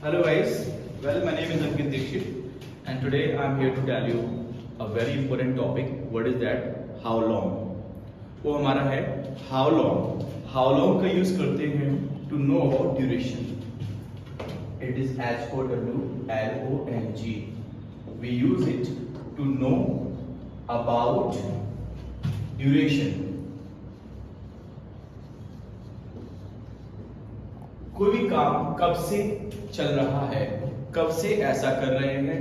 Hello guys, well my name is Ankit Dixit and today I'm here to tell you a very important topic. What is that? How long? वो हमारा है how long. How long का use करते हैं to know about duration. It is HOWLONG. We use it to know about duration. कोई भी काम कब से चल रहा है, कब से ऐसा कर रहे हैं,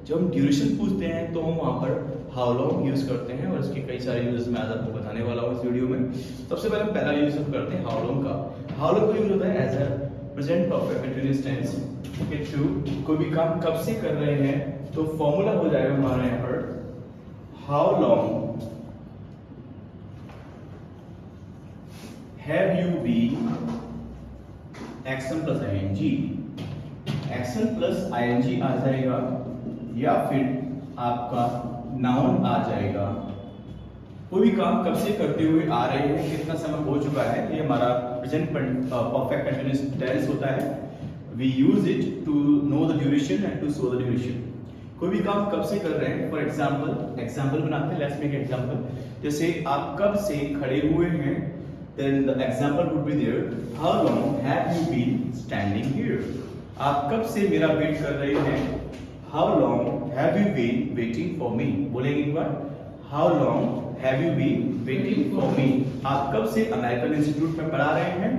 जब हम ड्यूरेशन पूछते हैं तो हम वहां पर हाउ लॉन्ग यूज करते हैं और इसके कई सारे यूजेस मैं आज आपको बताने वाला हूं इस वीडियो में। सबसे पहले हम पहला यूज करते हैं हाउ लॉन्ग का। हाउ लॉन्ग का यूज होता है as a present perfect continuous tense के थ्रू कोई भी काम कब से कर रहे हैं तो फॉर्मूला हो जाएगा हमारा यहाँ पर how long have you been action plus ING. Action plus ING आ जाएगा या फिर आपका नाउन आ जाएगा। कोई भी काम कब से करते हुए आ रहे हैं, कितना समय हो चुका है, ये हमारा प्रेजेंट परफेक्ट कंटीन्यूअस टेंस होता है। We use it to know the duration and to show the duration. कोई भी काम कब से कर रहे हैं, फॉर एग्जाम्पल बनाते हैं। Let's make example. जैसे आप कब से खड़े हुए हैं, then the example would be there, how long have you been standing here? आप कब से मेरा वेट कर रहे हैं? How long have you been waiting for me? बोलेंगे एक बार, how long have you been waiting for me? आप कब से अमेरिकन इंस्टीट्यूट में पढ़ा रहे हैं?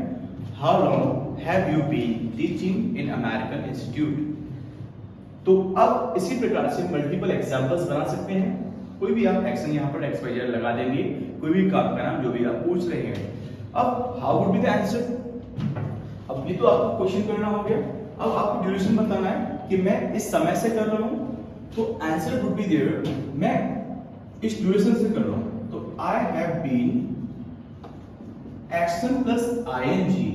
How long have you been teaching in American Institute? तो अब इसी प्रकार से मल्टीपल एग्जांपल्स बना सकते हैं। कोई भी आप एक्शन यहाँ पर एक्स वाई जेड लगा देंगे, कोई भी काम का नाम जो भी आप पूछ रहे हैं। अब how would be the answer? अब ये तो आपको क्वेश्चन करना हो गया। अब आपको ड्यूरेशन बताना है कि मैं इस समय से कर रहा हूं, तो आंसर वुड बी देयर, मैं इस ड्यूरेशन से कर रहा हूं। तो I have been action plus ING,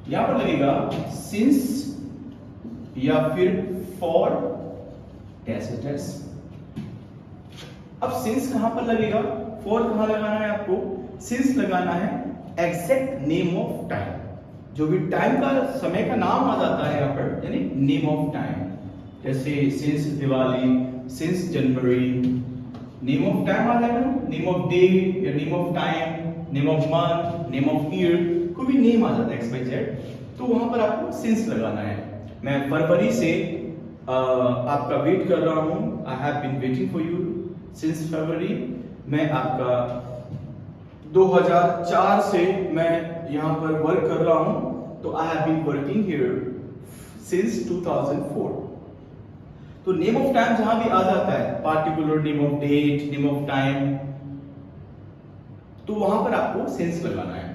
यहां पर लगेगा सिंस या फिर फॉर डैश। अब सिंस कहां पर लगेगा, फॉर कहां लगाना है आपको? सिंस लगाना है एग्जैक्ट नेम ऑफ टाइम, जो भी टाइम का समय का नाम आ जाता है यहाँ पर, यानी नेम ऑफ टाइम। जैसे since Diwali, since January, name of time आ जाएगा, नेम ऑफ डे या name of time, name of month, name of year, कोई भी नेम आ जाता है एक्स वाई जेड, तो वहां पर आपको सिंस लगाना है। मैं फरवरी से आपका वेट कर रहा हूं, I have been waiting for you since February. मैं आपका 2004 से मैं यहां पर वर्क कर रहा हूं, तो I have been working here since 2004। तो नेम ऑफ टाइम जहां भी आ जाता है, particular name of date, name of time, तो वहां पर आपको सिंस लगाना है,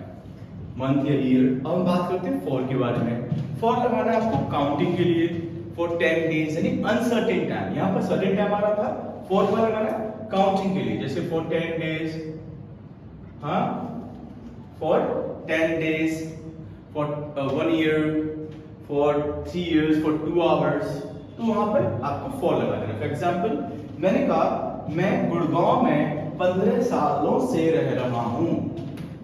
मंथ या ईयर। अब हम बात करते हैं फॉर के बारे में। फॉर लगाना है आपको काउंटिंग के लिए, फॉर 10 डेज, यानी अनसर्टेन टाइम। यहां पर सर्टेन टाइम आ रहा था, फॉर पर लगाना है काउंटिंग के लिए, जैसे फॉर 10 डेज, हाँ, for 10 days, for 1 year, for 3 years, for 2 hours, तो वहां पर आपको फॉर लगाना है। फॉर एग्जाम्पल, मैंने कहा मैं गुड़गांव में 15 सालों से रह रहा हूं,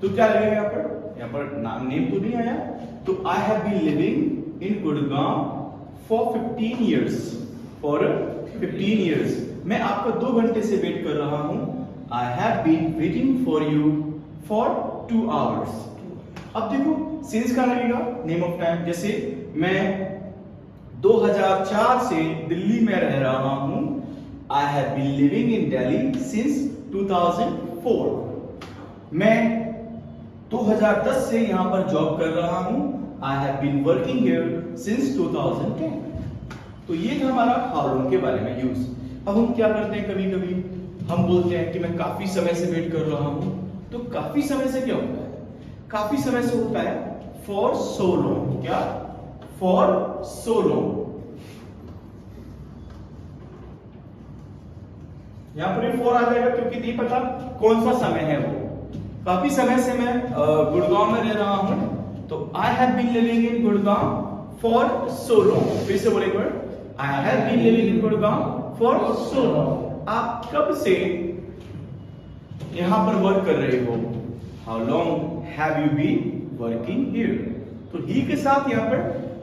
तो क्या लगेगा यहाँ पर? यहाँ पर नाम नेम तो नहीं आया, तो I have been living in Gurgaon for 15 years, for 15 years. मैं आपका 2 घंटे से वेट कर रहा हूं, I have been waiting for you for 2 hours. अब देखो सिंस का लगेगा नेम ऑफ टाइम। जैसे मैं 2004 से दिल्ली में रह रहा हूं, I have been living in Delhi since 2004। मैं 2010 से यहां पर जॉब कर रहा हूं, I have been working here since 2010। तो ये था हमारा हाउ लॉन्ग के बारे में यूज। अब हम क्या करते हैं, कभी कभी हम बोलते हैं कि मैं काफी समय से वेट कर रहा हूं, तो काफी समय से क्या होता है? काफी समय से होता है फॉर सो लॉन्ग। क्या? For so long. यहां पर फॉर आ जाएगा क्योंकि नहीं पता कौन सा समय है वो। काफी समय से मैं गुड़गांव में रह रहा हूं, तो I have been living in Gurgaon for so long. फिर से बोलेंगे, I have been living in Gurgaon for so long. आप कब से यहां पर वर्क कर रहे हो? How long have you been working here? तो ही के साथ यहां पर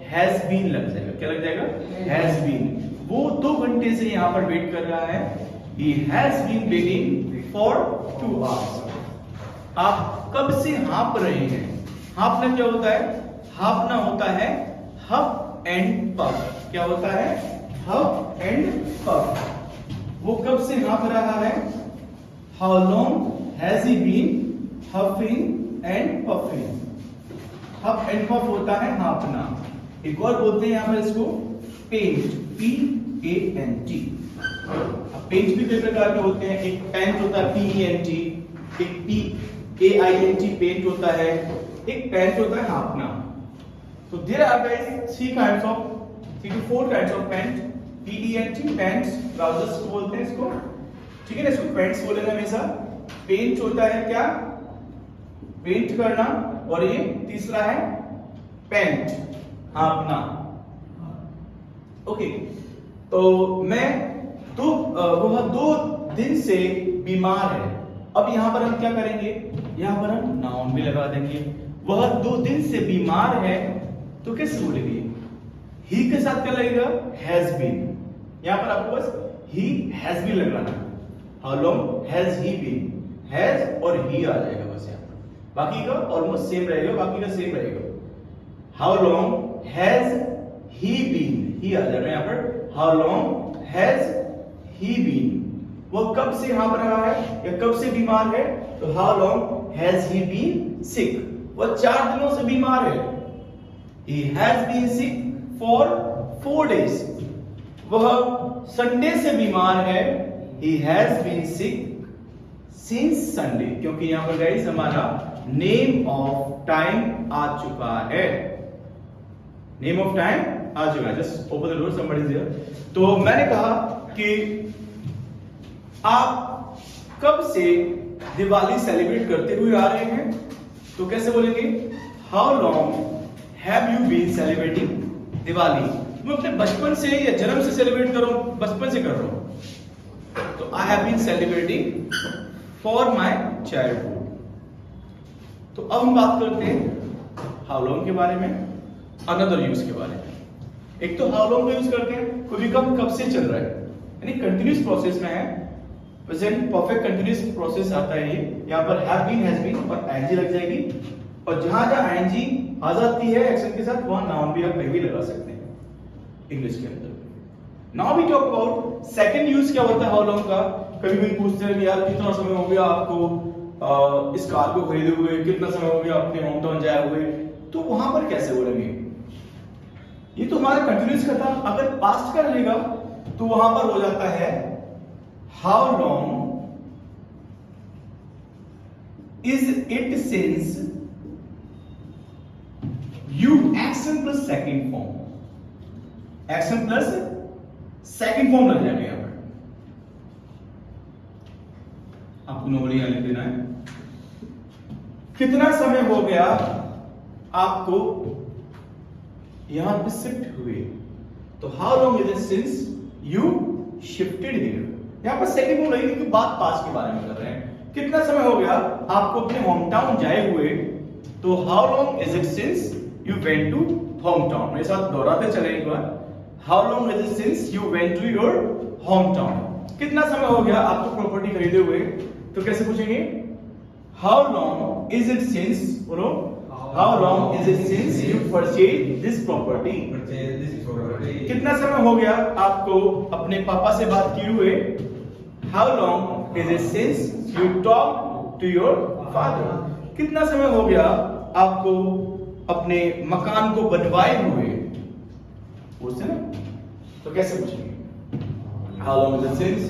हैज बीन लग जाएगा। क्या लग जाएगा? Has been. वो 2 घंटे से यहाँ पर वेट कर रहा है। He has been waiting for 2 hours. आप कब से हाँप रहे हैं? हाँपना क्या होता है? हाँपना होता है हफ एंड पफ। क्या होता है? हफ एंड पफ। वो कब से हाँप रहा है? How long has he been huffing and puffing? Huff and puff होता है हाँपना। एक और बोलते हैं यहाँ पर इसको पेंट, P-A-N-T। पेंट भी कई प्रकार के होते हैं। एक पेंट होता है P-E-N-T, एक P-A-I-N-T पेंट होता है, एक पेंट होता है हाँपना। तो there are guys 3 to 4 kinds of pant. P-E-N-T pants, trousers को बोलते हैं इसको, ठीक है ना? इसको पेंट्स बोलेंगे हमेशा। पेंट होता है क्या? पेंट करना। और ये तीसरा है पेंट, हाँपना। ओके, तो वह 2 दिन से बीमार है। अब यहां पर हम क्या करेंगे? यहां पर हम नाउन भी लगा देंगे। वह 2 दिन से बीमार है, तो कैसे बोलेंगे? ही के साथ क्या लगेगा? Has been. यहां पर आपको बस ही हैज बीन लगाना। How long has he been? Has और ही आ जाएगा बस यहां पर। बाकी का ऑलमोस्ट सेम रहेगा, बाकी का सेम रहेगा। How long has he been? He आ जाएगा यहां पर। How long has he been? वो कब से हाँप रहा है या कब से बीमार है? तो how long has he been sick? वो 4 दिनों से बीमार है। He has been sick for 4 days. वह संडे से बीमार है। He has been sick since Sunday. क्योंकि यहां पर गाइस हमारा नेम ऑफ टाइम आ चुका है। नेम ऑफ टाइम आ चुका है। Just open the door, somebody is here. तो मैंने कहा कि आप कब से दिवाली सेलिब्रेट करते हुए आ रहे हैं? तो कैसे बोलेंगे? How long have you been celebrating Diwali? मैं अपने बचपन से या जन्म से सेलिब्रेट कर रहा हूं, बचपन से कर रहा हूं। तो I have been celebrating for my childhood. तो अब हम बात करते हैं हाउ लॉन्ग के बारे में, अनदर यूज के बारे में। एक तो हाउ लॉन्ग का यूज करते हैं, कोई भी काम कब से चल रहा है, यानी कंटिन्यूस प्रोसेस में है। प्रेजेंट परफेक्ट कंटिन्यूस प्रोसेस आता है ये। यहां पर हैव बीन, हैज बीन और आईएनजी लग जाएगी। और जहां जहां आईएनजी आ जाती है एक्शन के साथ, वहां नाउन भी आप कहीं भी लगा सकते हैं इंग्लिश के अंदर। Now we talk about second use. क्या होता है हाउ लॉन्ग का? कभी कभी पूछते हैं कि यार कितना समय हो गया आपको इस कार को खरीदे हुए, कितना समय हो गया अपने होम टाउन जाए हुए? तो वहां पर कैसे बोलेंगे? ये तो हमारा कंटिन्यूस का था। अगर पास्ट का रहेगा तो वहां पर हो जाता है how long is it since you action plus second form. Action plus second form लग जाएगा यहां पर। आपको नॉर्मली यहां लिख देना है कितना समय हो गया आपको यहां पे शिफ्ट हुए। तो how long is it since you shifted here? यहां पर सेकंड फॉर्म लगेगी क्योंकि बात पास्ट के बारे में कर रहे हैं। कितना समय हो गया आपको अपने होम टाउन जाए हुए? तो how long is it since you went to home town? मेरे साथ दोहराते चले एक बार। How long is it since you went to your home town? कितना समय हो गया आपको प्रॉपर्टी खरीदे हुए? तो कैसे पूछेंगे? How long is it since, बोलो, how long is it since you purchase this property? कितना समय हो गया आपको अपने पापा से बात किए हुए? How long is it since you talk to your father? कितना समय हो गया आपको अपने मकान को बनवाए हुए? पूछते ना, तो कैसे पूछेंगे? How long is it since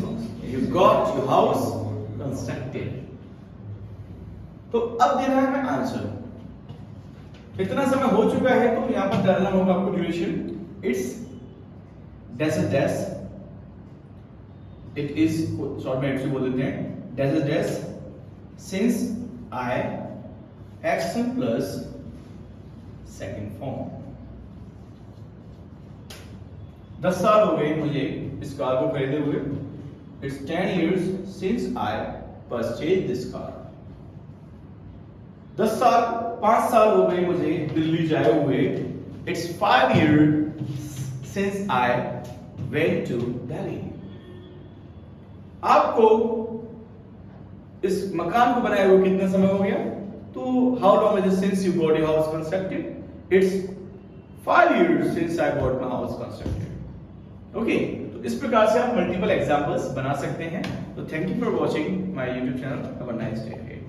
you got your house constructed? तो अब देना है हमें आंसर। कितना समय हो चुका है तो यहां पर डालना होगा आपको duration. It's dash dash, it is short में ऐसे बोल देते हैं dash dash since I action plus second form. 10 साल हो गए मुझे इस कार को खरीदे हुए। It's 10 years since I purchased this car. 5 साल हो गए मुझे दिल्ली जाए हुए। It's 5 years since I went to Delhi. आपको इस मकान को बनाए हुए कितना समय हो गया? तो how long is it since you got your house constructed? It's 5 years since I got my house constructed. Okay, तो इस प्रकार से आप मल्टीपल एग्जांपल्स बना सकते हैं. तो thank you for watching my YouTube channel. Have a nice day.